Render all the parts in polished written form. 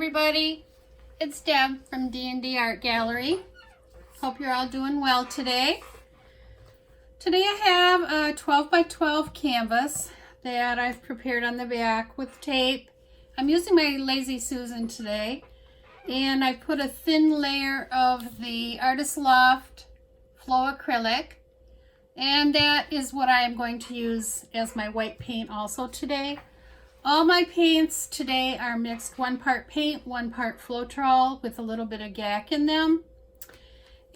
everybody, it's Deb from D&D Art Gallery. Hope you're all doing well today. Today I have a 12 by 12 canvas that I've prepared on the back with tape. I'm using my Lazy Susan today, and I put a thin layer of the Artist Loft Flow Acrylic, and that is what I am going to use as my white paint also today. All my paints today are mixed 1 part paint, 1 part Floetrol with a little bit of GAC in them.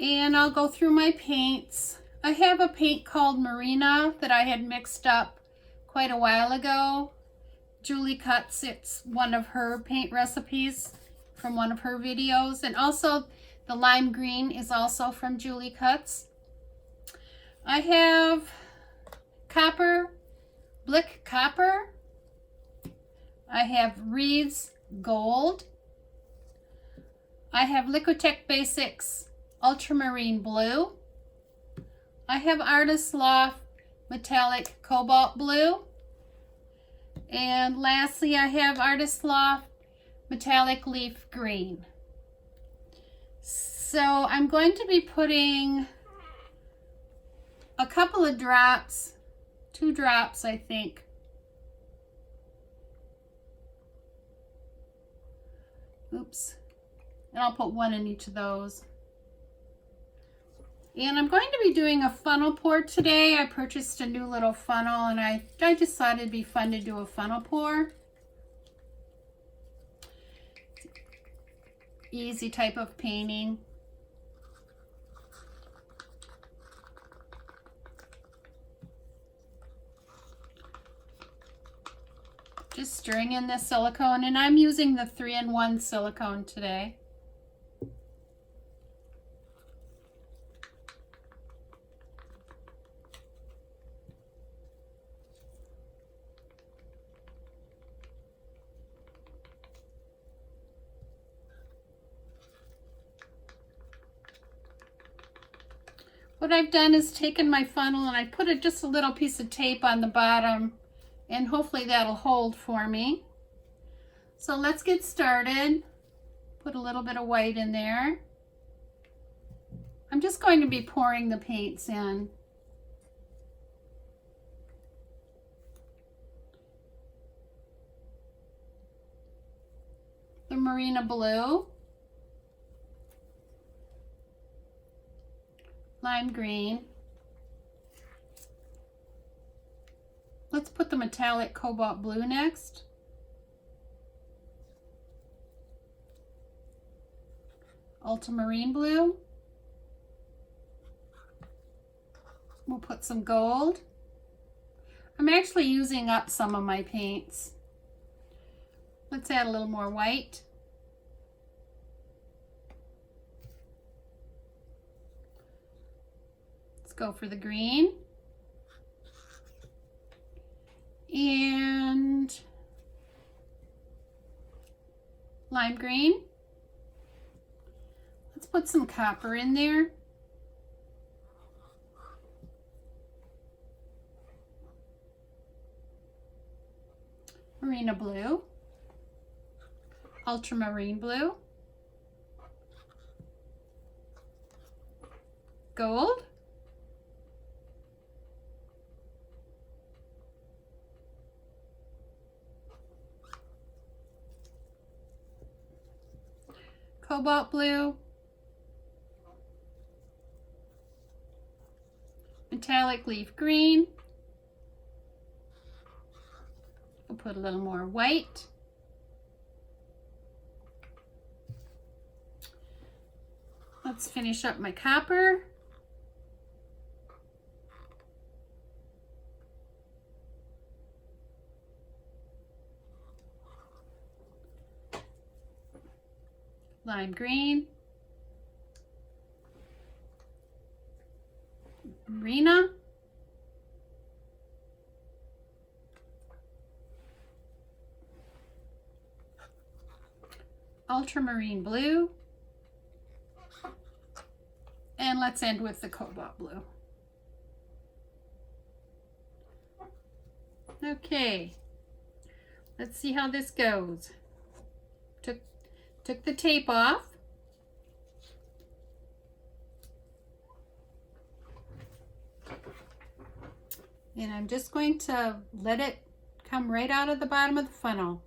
And I'll go through my paints. I have a paint called Marina that I had mixed up quite a while ago. Julie Cuts, it's one of her paint recipes from one of her videos. And also the lime green is also from Julie Cuts. I have copper, Blick copper. I have Reeve's gold. I have Liquitex Basics ultramarine blue. I have Artist Loft metallic cobalt blue. And lastly, I have Artist Loft metallic leaf green. So I'm going to be putting a couple of drops, 2 drops I think, oops, and I'll put 1 in each of those. And I'm going to be doing a funnel pour today. I purchased a new little funnel, and I just thought it'd be fun to do a funnel pour. Easy type of painting. Just stirring in the silicone, and I'm using the 3-in-1 silicone today. What I've done is taken my funnel and I put just a little piece of tape on the bottom, and hopefully that'll hold for me. So let's get started. Put a little bit of white in there. I'm just going to be pouring the paints in. The marina blue, lime green. Let's put the metallic cobalt blue next. Ultramarine blue. We'll put some gold. I'm actually using up some of my paints. Let's add a little more white. Let's go for the green. And lime green. Let's put some copper in there. Marina blue. Ultramarine blue. Gold. Cobalt blue, metallic leaf green. We'll put a little more white. Let's finish up my copper. Lime green, marina, ultramarine blue, and let's end with the cobalt blue. Okay, let's see how this goes. Took the tape off. And I'm just going to let it come right out of the bottom of the funnel.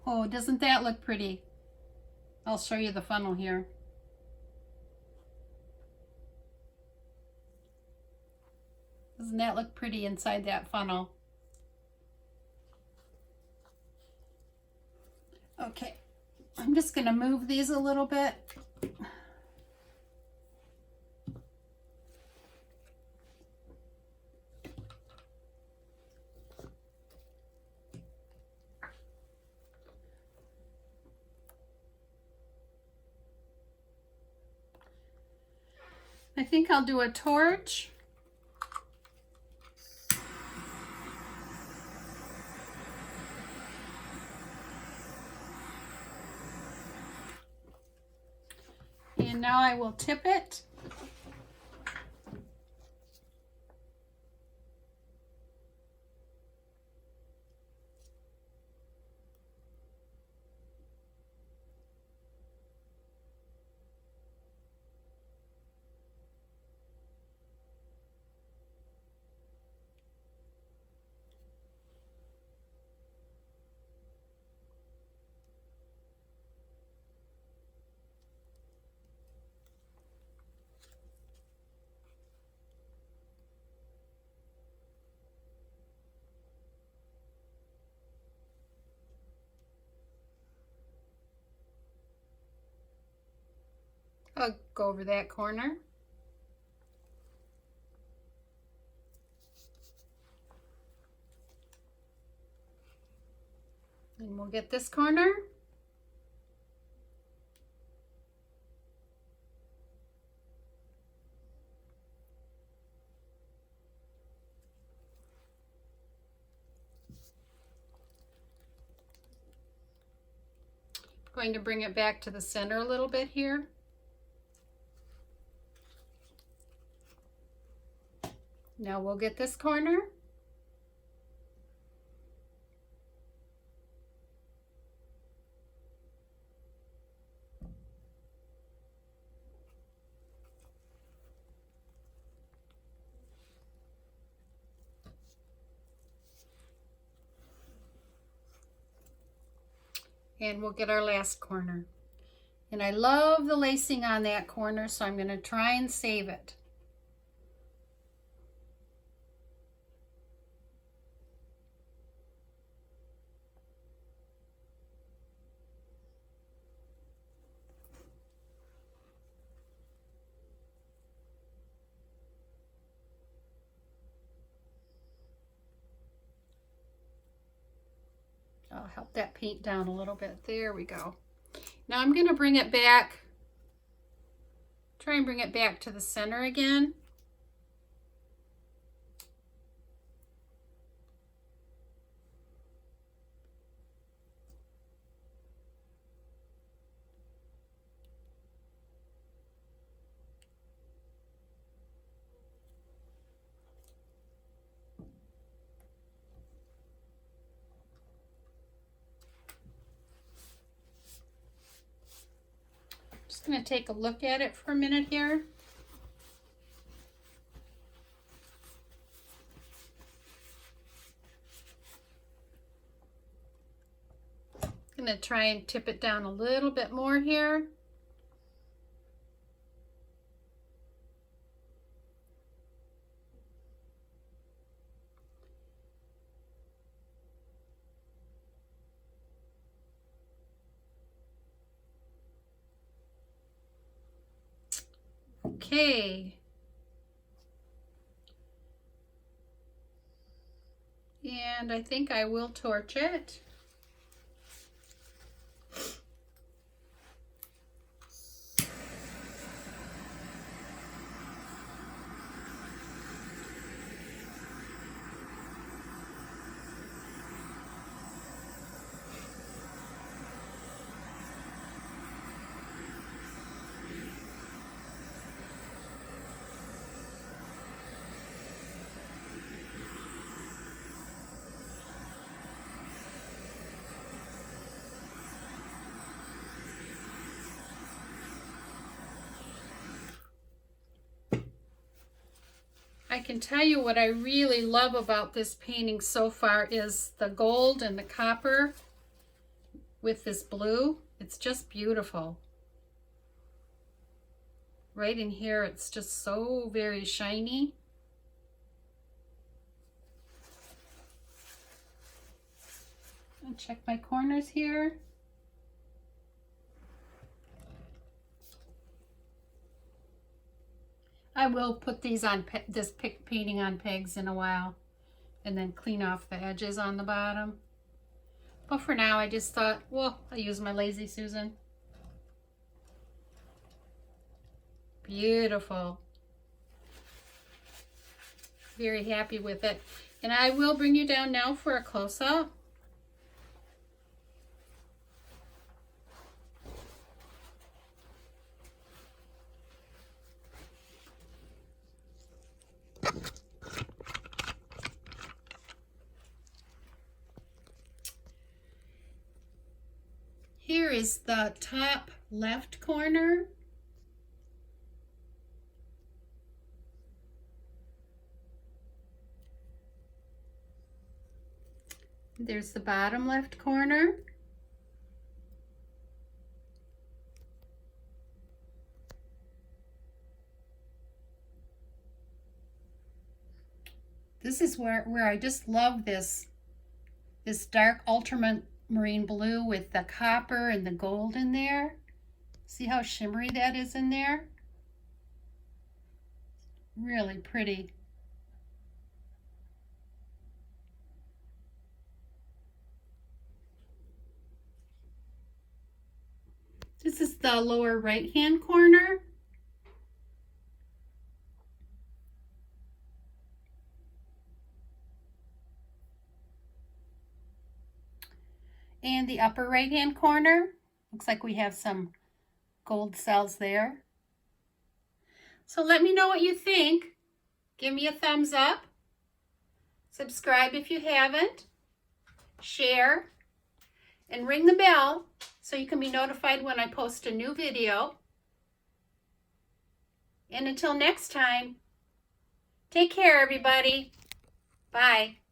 Oh, doesn't that look pretty? I'll show you the funnel here. Doesn't that look pretty inside that funnel? Okay, I'm just going to move these a little bit. I think I'll do a torch. And now I will tip it. I'll go over that corner. And we'll get this corner. I'm going to bring it back to the center a little bit here. Now we'll get this corner. And we'll get our last corner. And I love the lacing on that corner, so I'm going to try and save it. I'll help that paint down a little bit. There we go. Now I'm going to bring it back, try and bring it back to the center again. Just going to take a look at it for a minute here. I'm going to try and tip it down a little bit more here. Okay. And I think I will torch it. I can tell you what I really love about this painting so far is the gold and the copper with this blue. It's just beautiful. Right in here, it's just so very shiny. I'll check my corners here. I will put these on this painting on pegs in a while and then clean off the edges on the bottom. But for now, I just thought, well, I'll use my Lazy Susan. Beautiful. Very happy with it. And I will bring you down now for a close-up. Here is the top left corner. There's the bottom left corner. This is where I just love this dark ultramarine blue with the copper and the gold in there. See how shimmery that is in there? Really pretty. This is the lower right-hand corner. And the upper right-hand corner. Looks like we have some gold cells there. So let me know what you think. Give me a thumbs up. Subscribe if you haven't. Share. And ring the bell so you can be notified when I post a new video. And until next time, take care, everybody. Bye.